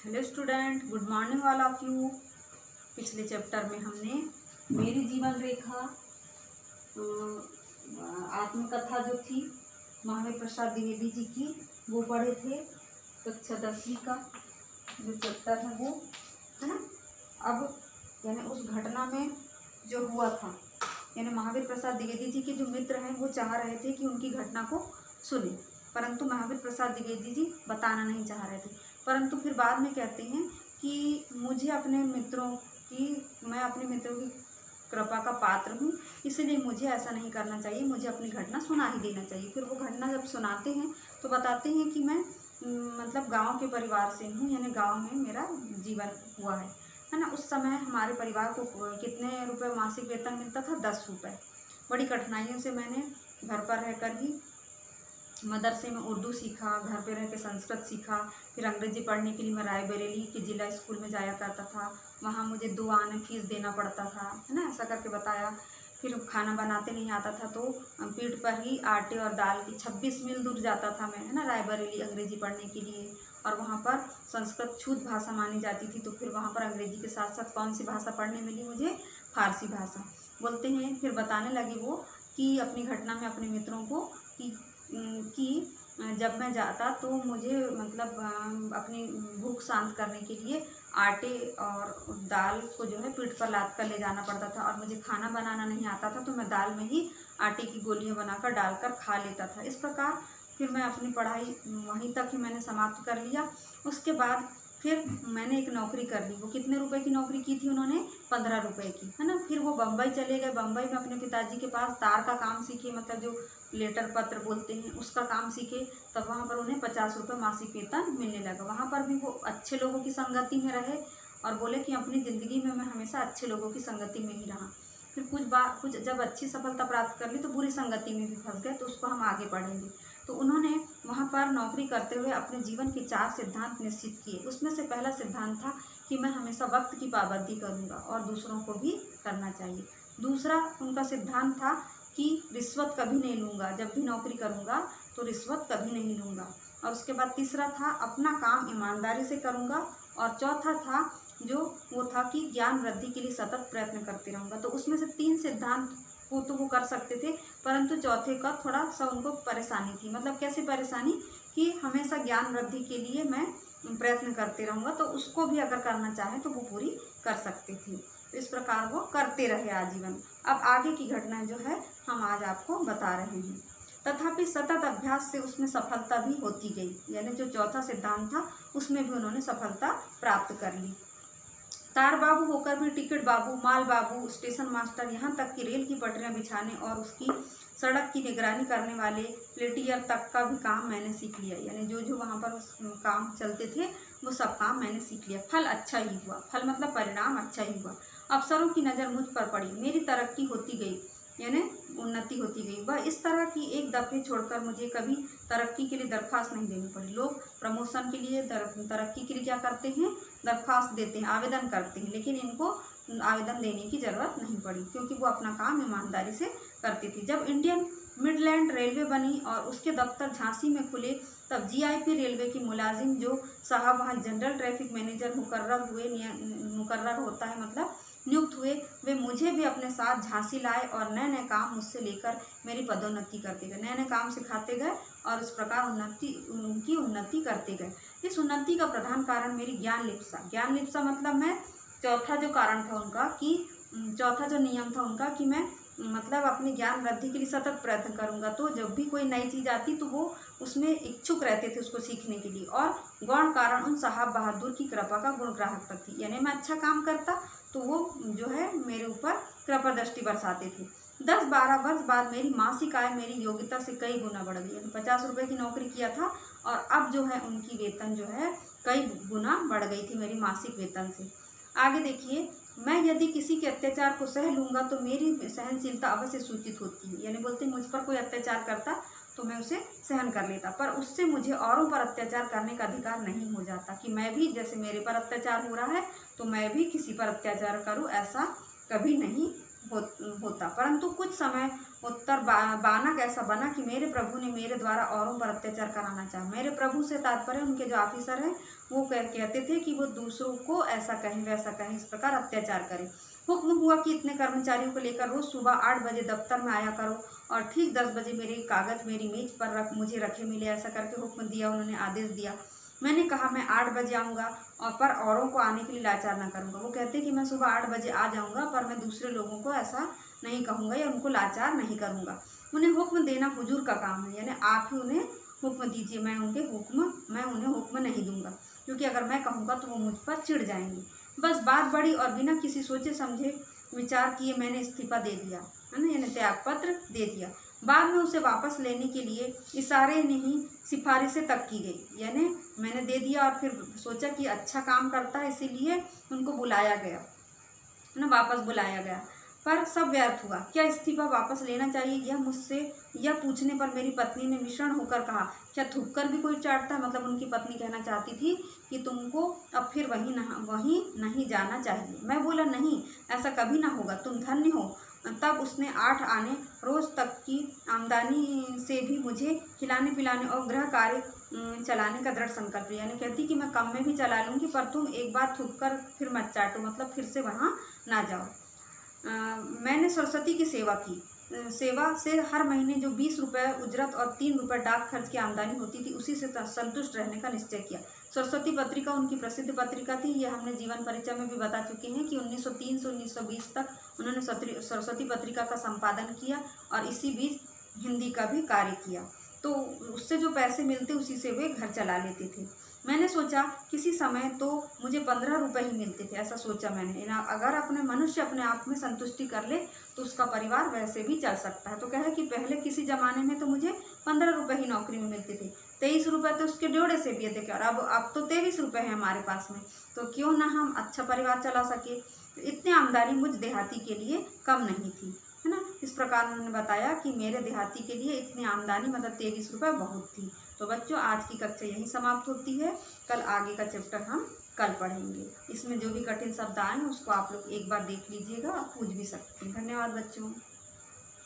Hello student, good morning all of you. पिछले chapter में हमने मेरी जीवन रेखा आत्मकथा जो थी महावीर प्रसाद द्विवेदी जी की वो पढ़े थे। कक्षा 10वीं का जो चैप्टर है वो है ना। अब यानी उस घटना में जो हुआ था, यानी महावीर प्रसाद द्विवेदी जी के जो मित्र हैं वो चाह रहे थे कि उनकी घटना को सुने, परंतु महावीर प्रसाद द्विवेदी जी बताना नहीं चाह रहे थे। परंतु फिर बाद में कहते हैं कि मैं अपने मित्रों की कृपा का पात्र हूँ, इसलिए मुझे ऐसा नहीं करना चाहिए, मुझे अपनी घटना सुना ही देना चाहिए। फिर वो घटना जब सुनाते हैं तो बताते हैं कि मैं मतलब गांव के परिवार से हूँ, यानी गांव में मेरा जीवन हुआ है ना। उस समय हमारे परिवार को कितने रुपए मासिक वेतन मिलता था? 10 रुपये। बड़ी कठिनाइयों से मैंने घर पर रहकर ही मदरसे में उर्दू सीखा, घर पे रह के संस्कृत सीखा। फिर अंग्रेजी पढ़ने के लिए मैं रायबरेली के जिला स्कूल में जाया करता था, वहाँ मुझे 2 आने फीस देना पड़ता था, है ना। ऐसा करके बताया। फिर खाना बनाते नहीं आता था तो पीठ पर ही आटे और दाल की 26 मील दूर जाता था मैं, है ना, रायबरेली अंग्रेजी पढ़ने के लिए। और वहाँ पर संस्कृत छूत भाषा मानी जाती थी, तो फिर वहाँ पर अंग्रेजी के साथ साथ कौन सी भाषा पढ़ने मिली मुझे? फारसी भाषा। बोलते हैं, फिर बताने लगे वो कि अपनी घटना में अपने मित्रों को कि जब मैं जाता तो मुझे मतलब अपनी भूख शांत करने के लिए आटे और दाल को जो है पीठ पर लाद कर ले जाना पड़ता था, और मुझे खाना बनाना नहीं आता था तो मैं दाल में ही आटे की गोलियां बनाकर डालकर खा लेता था। इस प्रकार फिर मैं अपनी पढ़ाई वहीं तक ही मैंने समाप्त कर लिया। उसके बाद फिर मैंने एक नौकरी कर ली। वो कितने रुपए की नौकरी की थी उन्होंने? 15 रुपए की, है ना। फिर वो बम्बई चले गए। बम्बई में अपने पिताजी के पास तार का काम सीखे, मतलब जो लेटर पत्र बोलते हैं उसका काम सीखे। तब वहाँ पर उन्हें 50 रुपये मासिक वेतन मिलने लगा। वहाँ पर भी वो अच्छे लोगों की संगति में रहे और बोले कि अपनी ज़िंदगी में मैं हमेशा अच्छे लोगों की संगति में ही रहा। फिर कुछ जब अच्छी सफलता प्राप्त कर ली तो बुरी संगति में भी फंस गए, तो उसको हम आगे पढ़ेंगे। तो उन्होंने वहाँ पर नौकरी करते हुए अपने जीवन के 4 सिद्धांत निश्चित किए। उसमें से पहला सिद्धांत था कि मैं हमेशा वक्त की पाबंदी करूँगा और दूसरों को भी करना चाहिए। दूसरा उनका सिद्धांत था कि रिश्वत कभी नहीं लूँगा, जब भी नौकरी करूँगा तो रिश्वत कभी नहीं लूँगा। और उसके बाद तीसरा था अपना काम ईमानदारी से करूँगा। और चौथा था वो था कि ज्ञान वृद्धि के लिए सतत प्रयत्न करते रहूँगा। तो उसमें से 3 सिद्धांत को तो वो कर सकते थे, परंतु चौथे का थोड़ा सा उनको परेशानी थी। मतलब कैसे परेशानी? कि हमेशा ज्ञान वृद्धि के लिए मैं प्रयत्न करते रहूँगा, तो उसको भी अगर करना चाहे तो वो पूरी कर सकते थे। तो इस प्रकार वो करते रहे आजीवन। अब आगे की घटनाएं जो है हम आज आपको बता रहे हैं। तथापि सतत अभ्यास से उसमें सफलता भी होती गई, यानी जो चौथा सिद्धांत था उसमें भी उन्होंने सफलता प्राप्त कर ली। तार बाबू होकर भी टिकट बाबू, माल बाबू, स्टेशन मास्टर, यहाँ तक कि रेल की पटरियाँ बिछाने और उसकी सड़क की निगरानी करने वाले प्लेटियर तक का भी काम मैंने सीख लिया। यानी जो वहाँ पर काम चलते थे वो सब काम मैंने सीख लिया। फल अच्छा ही हुआ, फल मतलब परिणाम अच्छा ही हुआ। अफसरों की नज़र मुझ पर पड़ी, मेरी तरक्की होती गई, यानी उन्नति होती गई। वह इस तरह की एक दफ़े छोड़कर मुझे कभी तरक्की के लिए दरख्वास्त नहीं देनी पड़ी। लोग प्रमोशन के लिए, तरक्की के लिए क्या करते हैं? दरख्वास्त देते हैं, आवेदन करते हैं, लेकिन इनको आवेदन देने की ज़रूरत नहीं पड़ी क्योंकि वो अपना काम ईमानदारी से करती थी। जब इंडियन मिडलैंड रेलवे बनी और उसके दफ्तर झांसी में खुले, तब जीआईपी रेलवे की मुलाजिम जो साहब वहाँ जनरल ट्रैफिक मैनेजर मुकर्रर होता है, मतलब नियुक्त हुए, वे मुझे भी अपने साथ झांसी लाए और नए नए काम मुझसे लेकर मेरी पदोन्नति करते गए। नए नए काम सिखाते गए और इस प्रकार उनकी उन्नति करते गए। इस उन्नति का प्रधान कारण मेरी ज्ञान लिप्सा मतलब मैं चौथा जो कारण था उनका कि चौथा जो नियम था उनका कि मैं मतलब अपनी ज्ञान वृद्धि के लिए सतत प्रयत्न करूंगा। तो जब भी कोई नई चीज़ आती तो वो उसमें इच्छुक रहते थे उसको सीखने के लिए। और गौण कारण उन साहब बहादुर की कृपा का गुणग्राहकता थी, यानी मैं अच्छा काम करता तो वो जो है मेरे ऊपर कृपा दृष्टि बरसाते थे। 10-12 वर्ष बाद मेरी मासिक आय मेरी योग्यता से कई गुना बढ़ गई। यानी 50 रुपये की नौकरी किया था और अब जो है उनकी वेतन जो है कई गुना बढ़ गई थी मेरी मासिक वेतन से। आगे देखिए, मैं यदि किसी के अत्याचार को सह लूँगा तो मेरी सहनशीलता अवश्य सूचित होती है। यानी बोलते मुझ पर कोई अत्याचार करता तो मैं उसे सहन कर लेता, पर उससे मुझे औरों पर अत्याचार करने का अधिकार नहीं हो जाता कि मैं भी जैसे मेरे पर अत्याचार हो रहा है तो मैं भी किसी पर अत्याचार करूं, ऐसा कभी नहीं होता। परंतु कुछ समय उत्तर बानक ऐसा बना कि मेरे प्रभु ने मेरे द्वारा औरों पर अत्याचार कराना चाहा। मेरे प्रभु से तात्पर्य उनके जो ऑफिसर हैं वो कहते थे कि वो दूसरों को ऐसा कहें वैसा कहें, इस प्रकार अत्याचार करें। हुक्म हुआ कि इतने कर्मचारियों को लेकर रोज सुबह 8 बजे दफ्तर में आया करो और ठीक 10 बजे मेरे कागज मेरी मेज पर मुझे रखे मिले, ऐसा करके हुक्म दिया, उन्होंने आदेश दिया। मैंने कहा मैं 8 बजे आऊँगा और पर औरों को आने के लिए लाचार ना करूँगा। वो कहते कि मैं सुबह 8 बजे आ जाऊँगा पर मैं दूसरे लोगों को ऐसा नहीं कहूँगा या उनको लाचार नहीं करूँगा। उन्हें हुक्म देना हुजूर का काम है, यानी आप ही उन्हें हुक्म दीजिए, मैं उन्हें हुक्म नहीं दूंगा, क्योंकि अगर मैं कहूँगा तो वो मुझ पर चिढ़ जाएंगे। बस बात बड़ी और बिना किसी सोचे समझे विचार किए मैंने इस्तीफा दे दिया, है ना, यानी त्याग पत्र दे दिया। बाद में उसे वापस लेने के लिए इशारे नहीं सिफारिशें तक की गई, यानी मैंने दे दिया और फिर सोचा कि अच्छा काम करता है इसीलिए उनको बुलाया गया, है ना, वापस बुलाया गया, पर सब व्यर्थ हुआ। क्या इस्तीफा वापस लेना चाहिए, यह मुझसे यह पूछने पर मेरी पत्नी ने विषण होकर कहा, क्या थूक कर भी कोई चाटता है? मतलब उनकी पत्नी कहना चाहती थी कि तुमको अब फिर वहीं नहीं जाना चाहिए। मैं बोला नहीं, ऐसा कभी ना होगा, तुम धन्य हो। तब उसने 8 आने रोज तक की आमदनी से भी मुझे खिलाने पिलाने और गृह कार्य चलाने का दृढ़ संकल्प लिया। यानी कहती कि मैं कम में भी चला लूँगी पर तुम एक बार थूक कर फिर मत चाटो, मतलब फिर से वहाँ ना जाओ। मैंने सरस्वती की सेवा की। सेवा से हर महीने जो 20 रुपये उजरत और 3 रुपये डाक खर्च की आमदनी होती थी उसी से संतुष्ट रहने का निश्चय किया। सरस्वती पत्रिका उनकी प्रसिद्ध पत्रिका थी, ये हमने जीवन परिचय में भी बता चुके हैं कि 1903 से 1920 तक उन्होंने सरस्वती पत्रिका का संपादन किया और इसी बीच हिंदी का भी कार्य किया। तो उससे जो पैसे मिलते उसी से वे घर चला लेते थे। मैंने सोचा किसी समय तो मुझे 15 रुपये ही मिलते थे, ऐसा सोचा मैंने। अगर मनुष्य अपने आप में संतुष्टि कर ले तो उसका परिवार वैसे भी चल सकता है। तो कहे कि पहले किसी ज़माने में तो मुझे 15 रुपये ही नौकरी में मिलते थे, 23 रुपये तो उसके ड्योढ़े से भी थे, और अब तो 23 रुपये हैं हमारे पास में, तो क्यों ना हम अच्छा परिवार चला सके। तो इतनी आमदनी मुझ देहाती के लिए कम नहीं थी, है ना। इस प्रकार उन्होंने बताया कि मेरे देहाती के लिए इतनी आमदनी मतलब 23 रुपये बहुत थी। तो बच्चों आज की कक्षा यहीं समाप्त होती है, कल आगे का चैप्टर हम कल पढ़ेंगे। इसमें जो भी कठिन शब्द आए उसको आप लोग एक बार देख लीजिएगा और पूछ भी सकते हैं। धन्यवाद बच्चों।